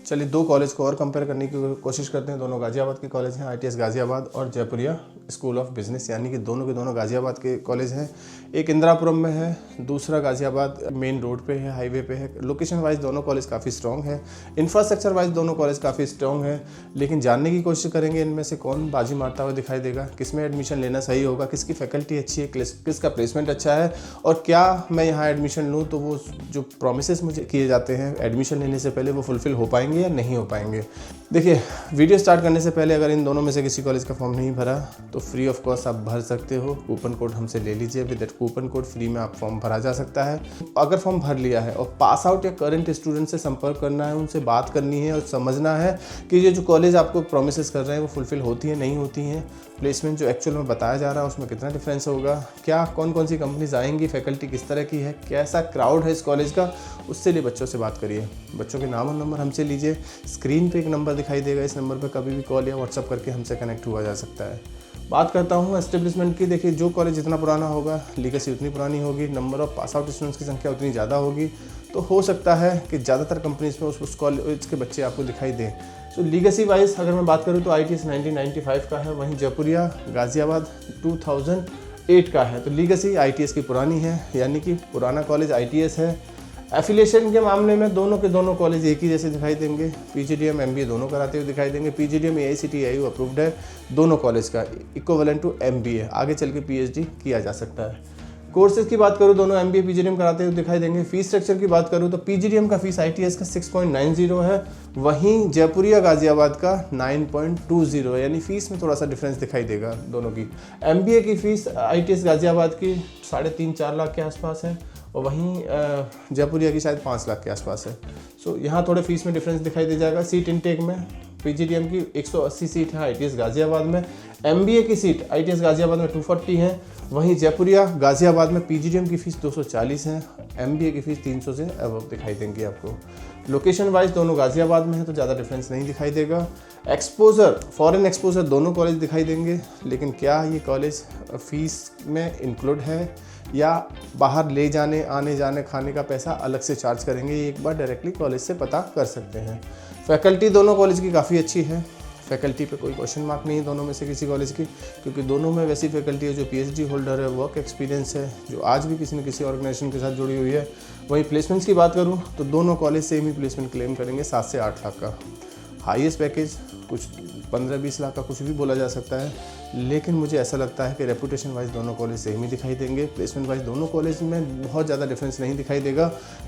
चलिए दो कॉलेज को और कंपेयर करने की कोशिश करते हैं। दोनों गाज़ियाबाद के कॉलेज हैं, ITS गाज़ियाबाद और जयपुरिया स्कूल ऑफ बिजनेस, यानी कि दोनों के दोनों गाज़ियाबाद के कॉलेज हैं। एक इंदिरापुरम में है, दूसरा गाज़ियाबाद मेन रोड पे है, हाईवे पे है। लोकेशन वाइज दोनों कॉलेज काफ़ी स्ट्रॉन्ग है, इंफ्रास्ट्रक्चर वाइज दोनों कॉलेज काफ़ी स्ट्रॉन्ग है। लेकिन जानने की कोशिश करेंगे इनमें से कौन बाजी मारता हुआ दिखाई देगा, किस में एडमिशन लेना सही होगा, किसकी फैकल्टी अच्छी है, किसका प्लेसमेंट अच्छा है, और क्या मैं यहाँ एडमिशन लूँ तो वो जो प्रोमिस मुझे किए जाते हैं एडमिशन लेने से पहले वो फुलफिल हो पाएंगे या नहीं हो पाएंगे। देखिए, वीडियो स्टार्ट करने से पहले अगर इन दोनों में से किसी कॉलेज का फॉर्म नहीं भरा तो फ्री ऑफ कॉस्ट आप भर सकते हो। कूपन कोड हमसे ले लीजिए, with that coupon code free में आप फॉर्म भरा जा सकता है। अगर फॉर्म भर लिया है और पास आउट या करंट स्टूडेंट से संपर्क करना है, उनसे बात करनी है और समझना है कि ये जो कॉलेज आपको प्रोमिस कर रहे हैं वो फुलफिल होती है नहीं होती हैं, प्लेसमेंट जो एक्चुअल में बताया जा रहा है उसमें कितना डिफरेंस होगा, क्या कौन कौन सी कंपनीज आएंगी, फैकल्टी किस तरह की है, कैसा क्राउड है इस कॉलेज का, उससे लिए बच्चों से बात करिए। बच्चों के नाम और नंबर हमसे लीजिए। स्क्रीन पे एक नंबर दिखाई देगा, इस नंबर पर कभी भी कॉल या व्हाट्सअप करके हमसे कनेक्ट हुआ जा सकता है। बात करता हूँ एस्टेब्लिशमेंट की। देखिए, जो कॉलेज जितना पुराना होगा लीगेसी उतनी पुरानी होगी, number of pass out students की संख्या उतनी ज़्यादा होगी, तो हो सकता है कि ज़्यादातर कंपनीज में उस कॉलेज के बच्चे आपको दिखाई दें। तो लीगेसी वाइज अगर मैं बात करूँ तो ITS 1995 का है, वहीं जयपुरिया गाज़ियाबाद 2008 का है। तो लीगेसी ITS की पुरानी है, यानी कि पुराना कॉलेज ITS है। एफिलिएशन के मामले में दोनों के दोनों कॉलेज एक ही जैसे दिखाई देंगे। PGDM MBA दोनों कराते हुए दिखाई देंगे। PGDM AICTE अप्रूव्ड है दोनों कॉलेज का, इक्विवेलेंट टू MBA, आगे चल के PhD किया जा सकता है। कोर्सेज की बात करूँ दोनों MBA PGDM कराते हुए दिखाई देंगे। फीस स्ट्रक्चर की बात करूँ तो PGDM का फीस ITS का 6.90 है, वहीं जयपुरिया गाज़ियाबाद का 9.20 है, यानी फीस में थोड़ा सा डिफरेंस दिखाई देगा दोनों की। MBA की फीस ITS गाज़ियाबाद की 3.5-4 लाख के आसपास है और वहीं जयपुरिया की शायद 5 लाख के आसपास है। सो यहाँ थोड़े फीस में डिफरेंस दिखाई दे जाएगा। सीट इनटेक में PGDM की 180 सीट है ITS गाज़ियाबाद में, MBA की सीट ITS गाज़ियाबाद में 240 है, वहीं जयपुरिया गाज़ियाबाद में PGDM की फ़ीस 240 है, MBA की फ़ीस 300 से अबव दिखाई देंगी आपको। लोकेशन वाइज दोनों गाज़ियाबाद में है तो ज़्यादा डिफरेंस नहीं दिखाई देगा। एक्सपोजर, फॉरेन एक्सपोजर दोनों कॉलेज दिखाई देंगे, लेकिन क्या ये कॉलेज फ़ीस में इंक्लूड है या बाहर ले जाने आने जाने खाने का पैसा अलग से चार्ज करेंगे, ये एक बार डायरेक्टली कॉलेज से पता कर सकते हैं। फैकल्टी दोनों कॉलेज की काफ़ी अच्छी है, फैकल्टी पे कोई क्वेश्चन मार्क नहीं है दोनों में से किसी कॉलेज की, क्योंकि दोनों में वैसी फैकल्टी है जो PhD होल्डर है, वर्क एक्सपीरियंस है, जो आज भी किसी न किसी ऑर्गेनाइजेशन के साथ जुड़ी हुई है। वहीं प्लेसमेंट्स की बात करूँ तो दोनों कॉलेज सेम ही प्लेसमेंट क्लेम करेंगे 7 से 8 लाख का। हाईएस्ट पैकेज कुछ 15-20 लाख का कुछ भी बोला जा सकता है, लेकिन मुझे ऐसा लगता है कि रेपुटेशन वाइज दोनों कॉलेज सेम ही दिखाई देंगे। प्लेसमेंट वाइज दोनों कॉलेज में बहुत ज़्यादा डिफरेंस नहीं दिखाई देगा।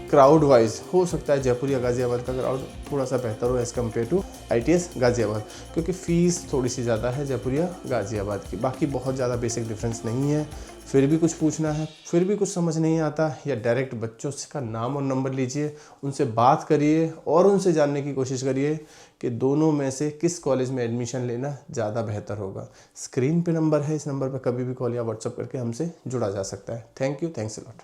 क्राउड वाइज हो सकता है जयपुरिया गाज़ियाबाद का क्राउड थोड़ा सा बेहतर हो as compare to ITS Ghaziabad, क्योंकि फ़ीस थोड़ी सी ज़्यादा है जयपुरिया गाज़ियाबाद की। बाकी बहुत ज़्यादा बेसिक डिफरेंस नहीं है। फिर भी कुछ पूछना है, फिर भी कुछ समझ नहीं आता, या डायरेक्ट बच्चों का नाम और नंबर लीजिए, उनसे बात करिए और उनसे जानने की कोशिश करिए कि दोनों में से किस कॉलेज में एडमिशन लेना ज़्यादा बेहतर होगा। स्क्रीन पे नंबर है, इस नंबर पर कभी भी कॉल या व्हाट्सअप करके हमसे जुड़ा जा सकता है। Thank you, thanks a lot.